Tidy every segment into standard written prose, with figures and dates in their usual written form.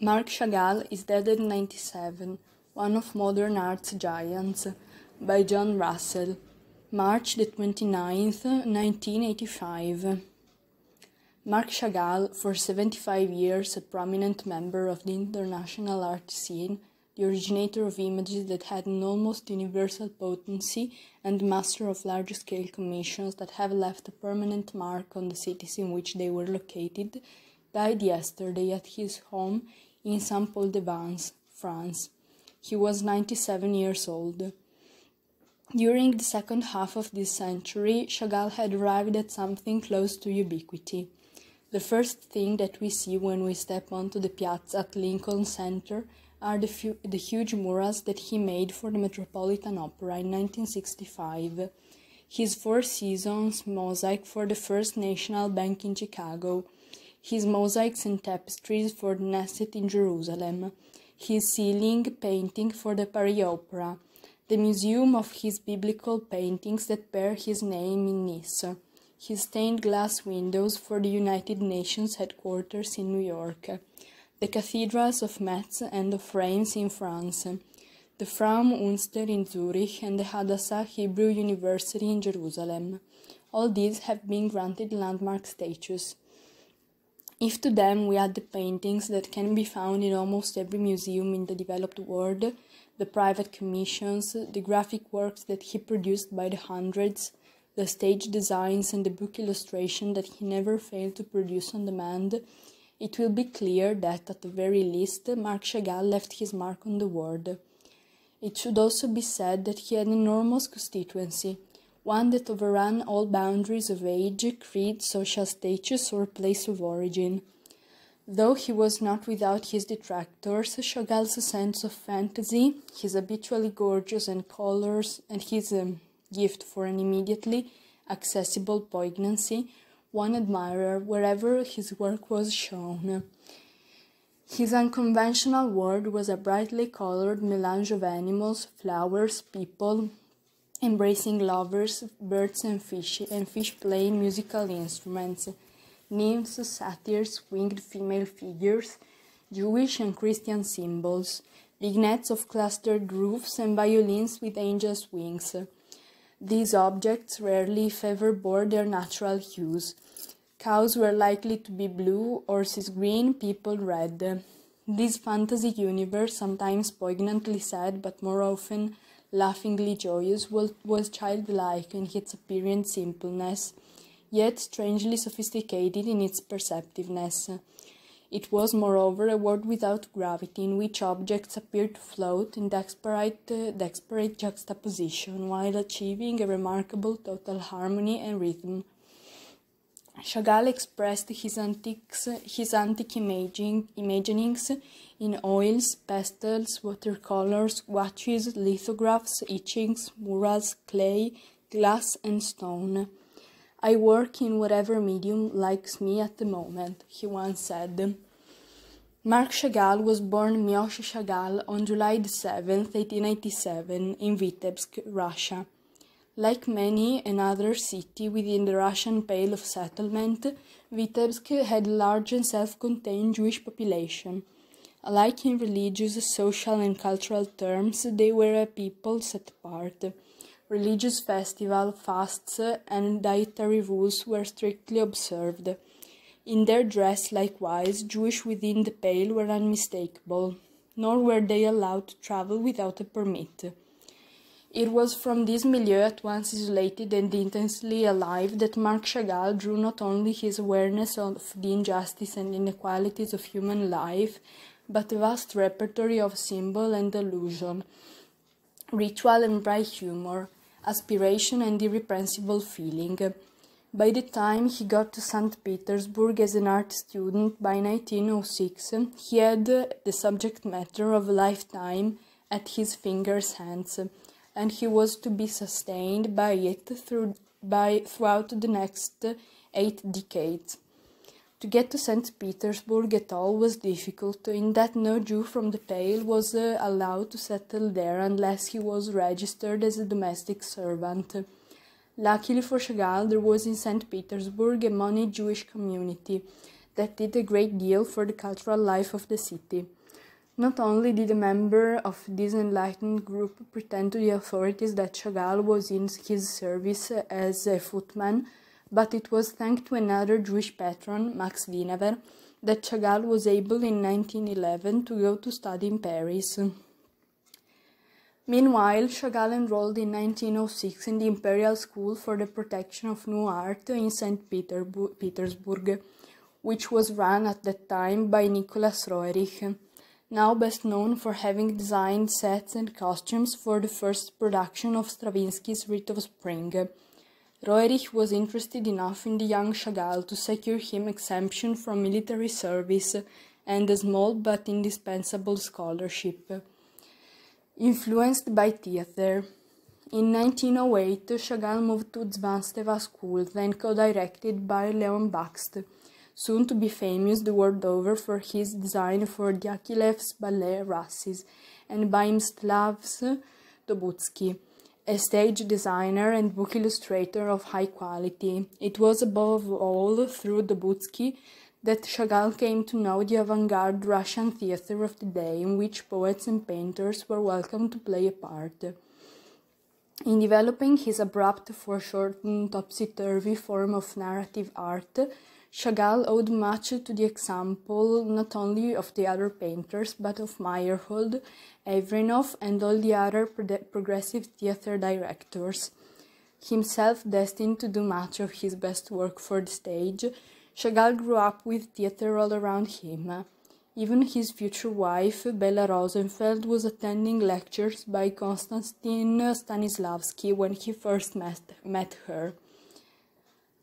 Marc Chagall is dead at 97, one of modern art's giants, by John Russell, March the 29th, 1985. Marc Chagall, for 75 years a prominent member of the international art scene, the originator of images that had an almost universal potency and master of large-scale commissions that have left a permanent mark on the cities in which they were located, died yesterday at his home in Saint-Paul-de-Vence, France. He was 97 years old. During the second half of this century, Chagall had arrived at something close to ubiquity. The first thing that we see when we step onto the piazza at Lincoln Center are the huge murals that he made for the Metropolitan Opera in 1965, his Four Seasons mosaic for the First National Bank in Chicago, his mosaics and tapestries for the Knesset in Jerusalem, his ceiling painting for the Paris Opera, the museum of his biblical paintings that bear his name in Nice, his stained glass windows for the United Nations headquarters in New York, the cathedrals of Metz and of Reims in France, the Fraum Unster in Zurich and the Hadassah Hebrew University in Jerusalem. All these have been granted landmark status. If to them we add the paintings that can be found in almost every museum in the developed world, the private commissions, the graphic works that he produced by the hundreds, the stage designs and the book illustration that he never failed to produce on demand, it will be clear that, at the very least, Marc Chagall left his mark on the world. It should also be said that he had an enormous constituency, one that overran all boundaries of age, creed, social status, or place of origin. Though he was not without his detractors, Chagall's sense of fantasy, his habitually gorgeous and colors, and his gift for an immediately accessible poignancy won admirer wherever his work was shown. His unconventional world was a brightly colored melange of animals, flowers, people, embracing lovers, birds and fish playing musical instruments, nymphs, satyrs, winged female figures, Jewish and Christian symbols, vignettes of clustered roofs and violins with angels' wings. These objects rarely, if ever, bore their natural hues. Cows were likely to be blue, horses green, people red. This fantasy universe, sometimes poignantly sad but more often laughingly joyous, was childlike in its apparent simpleness, yet strangely sophisticated in its perceptiveness. It was, moreover, a world without gravity, in which objects appeared to float in desperate juxtaposition, while achieving a remarkable total harmony and rhythm. Chagall expressed his antique imaginings in oils, pastels, watercolors, gouaches, lithographs, etchings, murals, clay, glass, and stone. "I work in whatever medium likes me at the moment," he once said. Marc Chagall was born Miosha Chagall on July 7, 1887, in Vitebsk, Russia. Like many another city within the Russian Pale of Settlement, Vitebsk had a large and self-contained Jewish population. Alike in religious, social, and cultural terms, they were a people set apart. Religious festivals, fasts, and dietary rules were strictly observed. In their dress, likewise, Jewish within the Pale were unmistakable, nor were they allowed to travel without a permit. It was from this milieu, at once isolated and intensely alive, that Marc Chagall drew not only his awareness of the injustice and inequalities of human life, but a vast repertory of symbol and allusion, ritual and bright humor, aspiration and irrepressible feeling. By the time he got to St. Petersburg as an art student by 1906, he had the subject matter of a lifetime at his fingers' ends, and he was to be sustained by it throughout the next 8 decades. To get to St. Petersburg at all was difficult, in that no Jew from the Pale was allowed to settle there unless he was registered as a domestic servant. Luckily for Chagall, there was in St. Petersburg a moneyed Jewish community that did a great deal for the cultural life of the city. Not only did a member of this enlightened group pretend to the authorities that Chagall was in his service as a footman, but it was thanks to another Jewish patron, Max Wienever, that Chagall was able in 1911 to go to study in Paris. Meanwhile, Chagall enrolled in 1906 in the Imperial School for the Protection of New Art in St. Petersburg, which was run at that time by Nicholas Roerich, now best known for having designed sets and costumes for the first production of Stravinsky's Rite of Spring. Roerich was interested enough in the young Chagall to secure him exemption from military service and a small but indispensable scholarship. Influenced by theatre. In 1908, Chagall moved to Zvansteva School, then co-directed by Leon Bakst, soon to be famous the world over for his design for Diaghilev's ballet Rassis, and by Mstislav Dobutsky, a stage designer and book illustrator of high quality. It was above all through Dobutsky that Chagall came to know the avant-garde Russian theatre of the day, in which poets and painters were welcome to play a part. In developing his abrupt, foreshortened, topsy-turvy form of narrative art, Chagall owed much to the example not only of the other painters, but of Meyerhold, Evrenov, and all the other progressive theatre directors. Himself destined to do much of his best work for the stage, Chagall grew up with theatre all around him. Even his future wife, Bela Rosenfeld, was attending lectures by Konstantin Stanislavski when he first met her.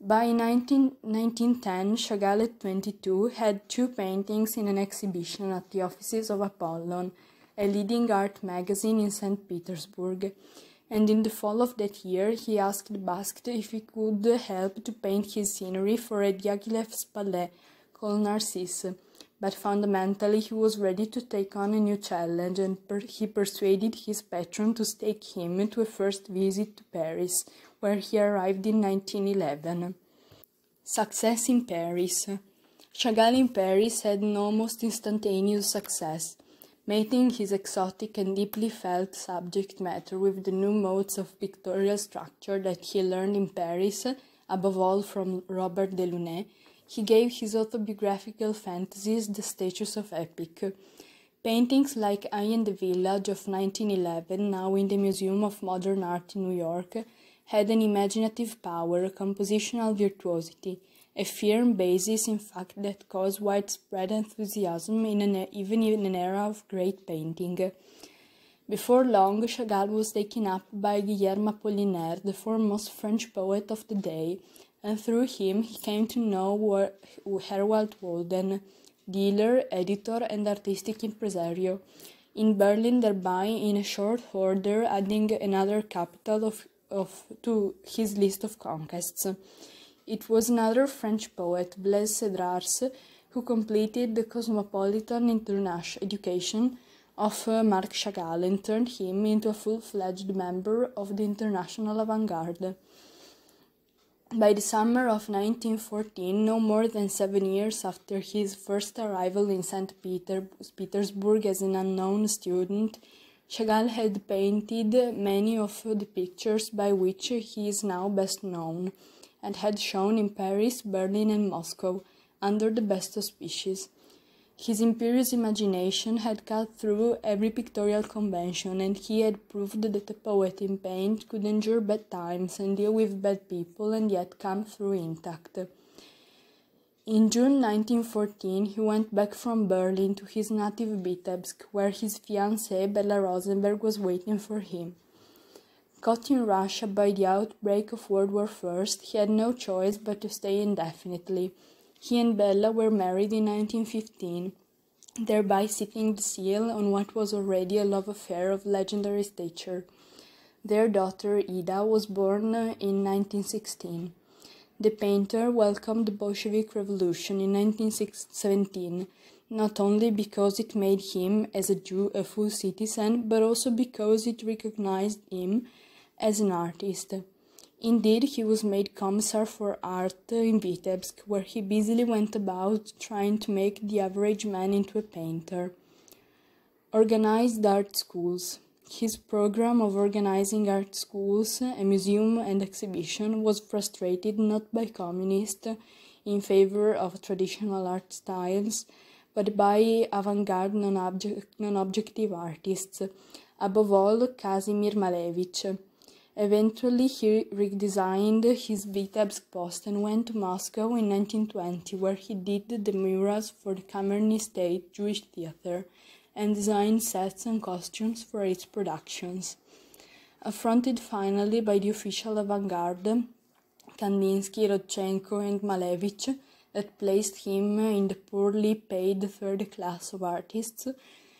By 1910, Chagall, at 22, had 2 paintings in an exhibition at the offices of Apollon, a leading art magazine in St. Petersburg, and in the fall of that year he asked Bakst if he could help to paint his scenery for a Diaghilev's ballet called Narcisse, but fundamentally he was ready to take on a new challenge, and he persuaded his patron to take him to a first visit to Paris, where he arrived in 1911. Success in Paris. Chagall in Paris had an almost instantaneous success, mating his exotic and deeply felt subject matter with the new modes of pictorial structure that he learned in Paris, above all from Robert Delaunay. He gave his autobiographical fantasies the status of epic. Paintings like I and the Village of 1911, now in the Museum of Modern Art in New York, had an imaginative power, a compositional virtuosity, a firm basis, in fact, that caused widespread enthusiasm even in an era of great painting. Before long, Chagall was taken up by Guillerme Apollinaire, the foremost French poet of the day, and through him he came to know Herwald Walden, dealer, editor, and artistic impresario, in Berlin, thereby in a short order adding another capital to his list of conquests. It was another French poet, Blaise Cendrars, who completed the cosmopolitan education of Marc Chagall and turned him into a full-fledged member of the international avant-garde. By the summer of 1914, no more than 7 years after his first arrival in St. Petersburg as an unknown student, Chagall had painted many of the pictures by which he is now best known, and had shown in Paris, Berlin, and Moscow, under the best auspices. His imperious imagination had cut through every pictorial convention, and he had proved that a poet in paint could endure bad times and deal with bad people and yet come through intact. In June 1914, he went back from Berlin to his native Vitebsk, where his fiancée Bella Rosenberg was waiting for him. Caught in Russia by the outbreak of World War I, he had no choice but to stay indefinitely. He and Bella were married in 1915, thereby setting the seal on what was already a love affair of legendary stature. Their daughter Ida was born in 1916. The painter welcomed the Bolshevik Revolution in 1917, not only because it made him, as a Jew, a full citizen, but also because it recognized him as an artist. Indeed, he was made Commissar for Art in Vitebsk, where he busily went about trying to make the average man into a painter. Organized art schools. His program of organizing art schools, a museum and exhibition was frustrated not by communists in favor of traditional art styles, but by avant-garde non-objective artists, above all Kazimir Malevich. Eventually, he redesigned his Vitebsk post and went to Moscow in 1920, where he did the murals for the Kamerny State Jewish Theater and designed sets and costumes for its productions. Affronted finally by the official avant-garde, Kandinsky, Rodchenko and Malevich, that placed him in the poorly paid third class of artists,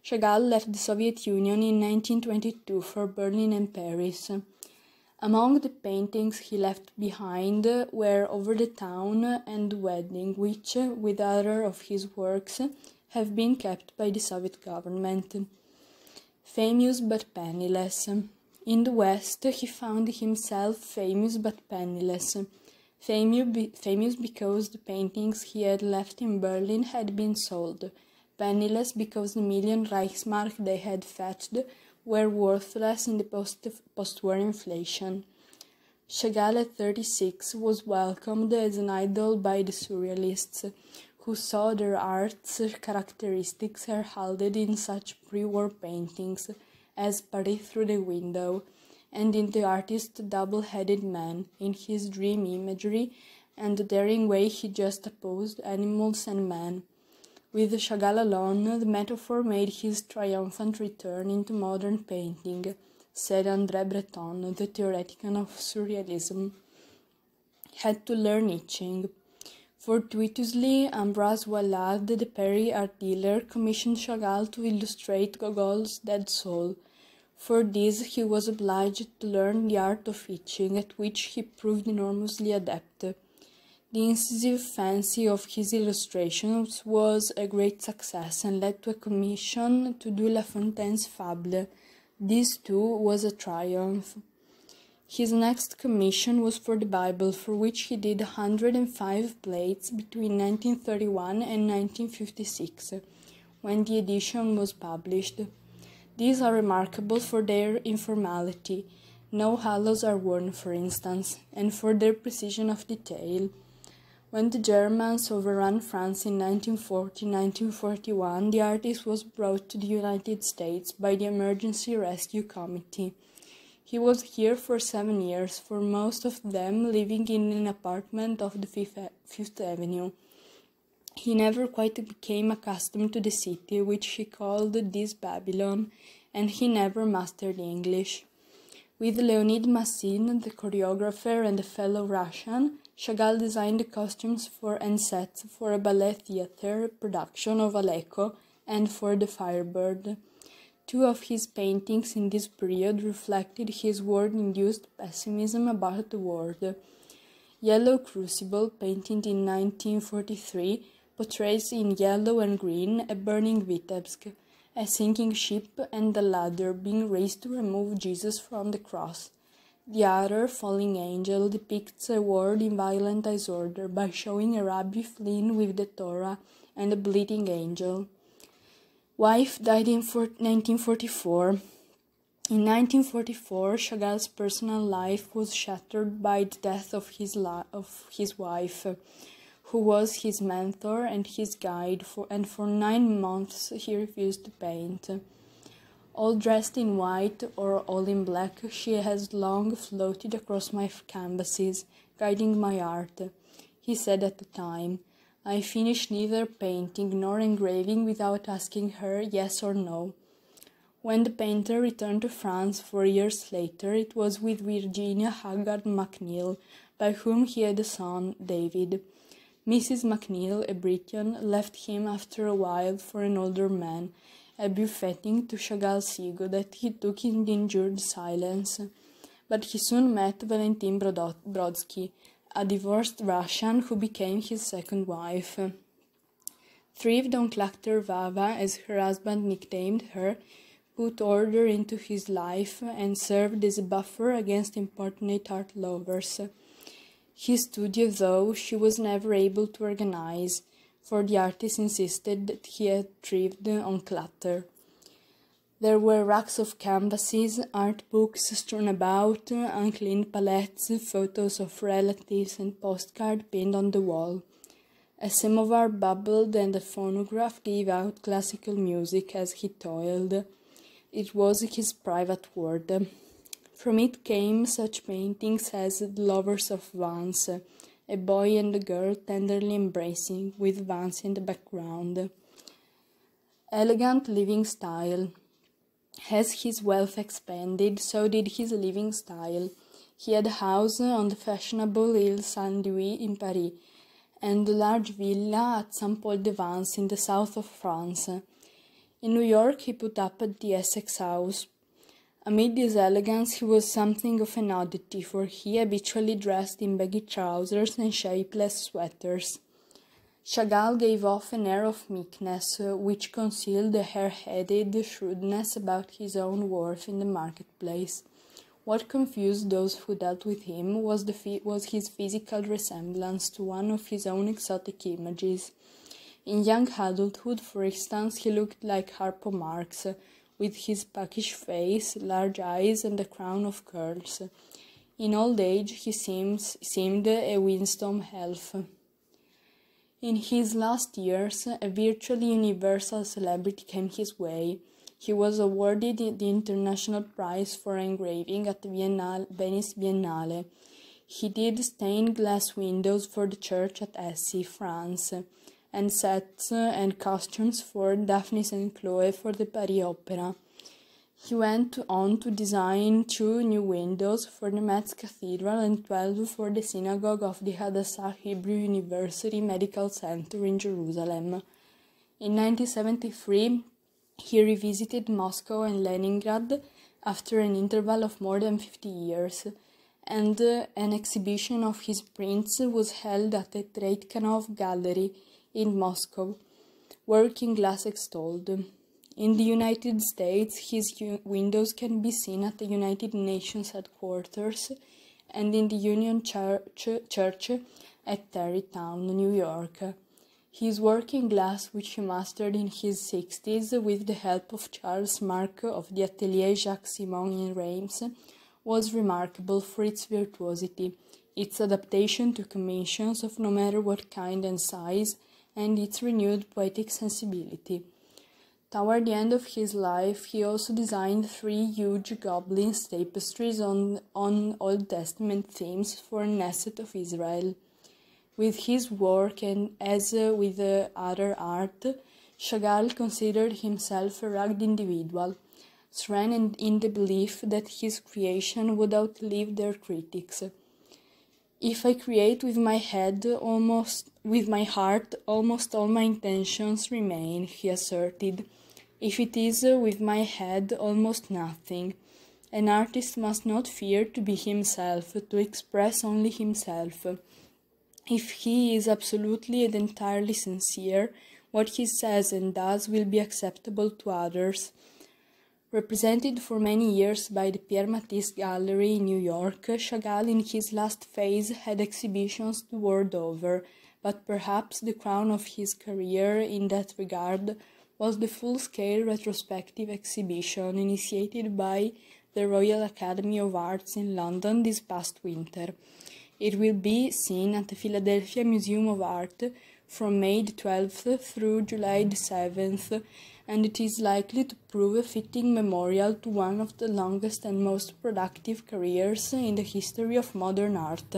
Chagall left the Soviet Union in 1922 for Berlin and Paris. Among the paintings he left behind were Over the Town and The Wedding, which, with other of his works, have been kept by the Soviet government. Famous but penniless. In the West, he found himself famous but penniless. Famous because the paintings he had left in Berlin had been sold. Penniless because the million Reichsmark they had fetched were worthless in the post-war inflation. Chagall at 36 was welcomed as an idol by the Surrealists, who saw their art's characteristics heralded in such pre-war paintings as Paris Through the Window, and in the artist's double-headed man, in his dream imagery and the daring way he juxtaposed animals and man. With Chagall alone, the metaphor made his triumphant return into modern painting, said André Breton, the theoretician of Surrealism. Had to learn etching. Fortuitously, Ambroise Voillard, the Paris art dealer, commissioned Chagall to illustrate Gogol's Dead Soul. For this, he was obliged to learn the art of etching, at which he proved enormously adept. The incisive fancy of his illustrations was a great success and led to a commission to do La Fontaine's Fable. This, too, was a triumph. His next commission was for the Bible, for which he did 105 plates between 1931 and 1956, when the edition was published. These are remarkable for their informality. No halos are worn, for instance, and for their precision of detail. When the Germans overran France in 1940-1941, the artist was brought to the United States by the Emergency Rescue Committee. He was here for 7 years, for most of them living in an apartment off the Fifth Avenue. He never quite became accustomed to the city, which he called this Babylon, and he never mastered English. With Leonid Massin, the choreographer and a fellow Russian, Chagall designed the costumes for and sets for a ballet theater production of Aleko and for the Firebird. Two of his paintings in this period reflected his war-induced pessimism about the world. Yellow Crucible, painted in 1943, portrays in yellow and green a burning Vitebsk, a sinking ship and a ladder being raised to remove Jesus from the cross. The other, Falling Angel, depicts a world in violent disorder by showing a rabbi fleeing with the Torah and a bleeding angel. Wife died in 1944. In 1944, Chagall's personal life was shattered by the death of his wife, who was his mentor and his guide, and for 9 months he refused to paint. All dressed in white or all in black, she has long floated across my canvases, guiding my art. He said at the time, I finished neither painting nor engraving without asking her yes or no. When the painter returned to France 4 years later, it was with Virginia Haggard MacNeil, by whom he had a son, David. Mrs. MacNeil, a Briton, left him after a while for an older man, befitting to Chagall's ego that he took in the endured silence. But he soon met Valentin Brodsky, a divorced Russian who became his second wife. Thrived on Klakter Vava, as her husband nicknamed her, put order into his life, and served as a buffer against importunate art lovers. His studio, though, she was never able to organize, for the artist insisted that he had thrived on clutter. There were racks of canvases, art books strewn about, uncleaned palettes, photos of relatives, and postcards pinned on the wall. A samovar bubbled, and a phonograph gave out classical music as he toiled. It was his private world. From it came such paintings as The Lovers of Vance, a boy and a girl tenderly embracing, with Vance in the background. Elegant living style. As his wealth expanded, so did his living style. He had a house on the fashionable Ile Saint-Louis in Paris, and a large villa at Saint-Paul-de-Vence in the south of France. In New York he put up at the Essex House. Amid this elegance he was something of an oddity, for he habitually dressed in baggy trousers and shapeless sweaters. Chagall gave off an air of meekness, which concealed a hare-headed shrewdness about his own worth in the marketplace. What confused those who dealt with him was his physical resemblance to one of his own exotic images. In young adulthood, for instance, he looked like Harpo Marx, with his puckish face, large eyes, and a crown of curls. In old age he seemed a winsome elf. In his last years, a virtually universal celebrity came his way. He was awarded the International Prize for Engraving at the Venice Biennale. He did stained glass windows for the church at Assy, France, and sets and costumes for Daphnis and Chloe for the Paris Opera. He went on to design 2 new windows for the Metz Cathedral and 12 for the synagogue of the Hadassah Hebrew University Medical Center in Jerusalem. In 1973, he revisited Moscow and Leningrad after an interval of more than 50 years, and an exhibition of his prints was held at the Tretkhanov Gallery in Moscow, working glass extolled. In the United States, his windows can be seen at the United Nations headquarters and in the Union Church at Tarrytown, New York. His working glass, which he mastered in his 60s with the help of Charles Marc of the Atelier Jacques Simon in Reims, was remarkable for its virtuosity, its adaptation to commissions of no matter what kind and size, and its renewed poetic sensibility. Toward the end of his life, he also designed 3 huge Gobelins tapestries on Old Testament themes for Knesset of Israel. With his work, and as with other art, Chagall considered himself a rugged individual, serene in the belief that his creation would outlive their critics. If I create with my heart, almost all my intentions remain, he asserted. If it is with my head, almost nothing. An artist must not fear to be himself, to express only himself. If he is absolutely and entirely sincere, what he says and does will be acceptable to others. Represented for many years by the Pierre Matisse Gallery in New York, Chagall in his last phase had exhibitions the world over, but perhaps the crown of his career in that regard was the full-scale retrospective exhibition initiated by the Royal Academy of Arts in London this past winter. It will be seen at the Philadelphia Museum of Art from May 12th through July 7th, and it is likely to prove a fitting memorial to one of the longest and most productive careers in the history of modern art.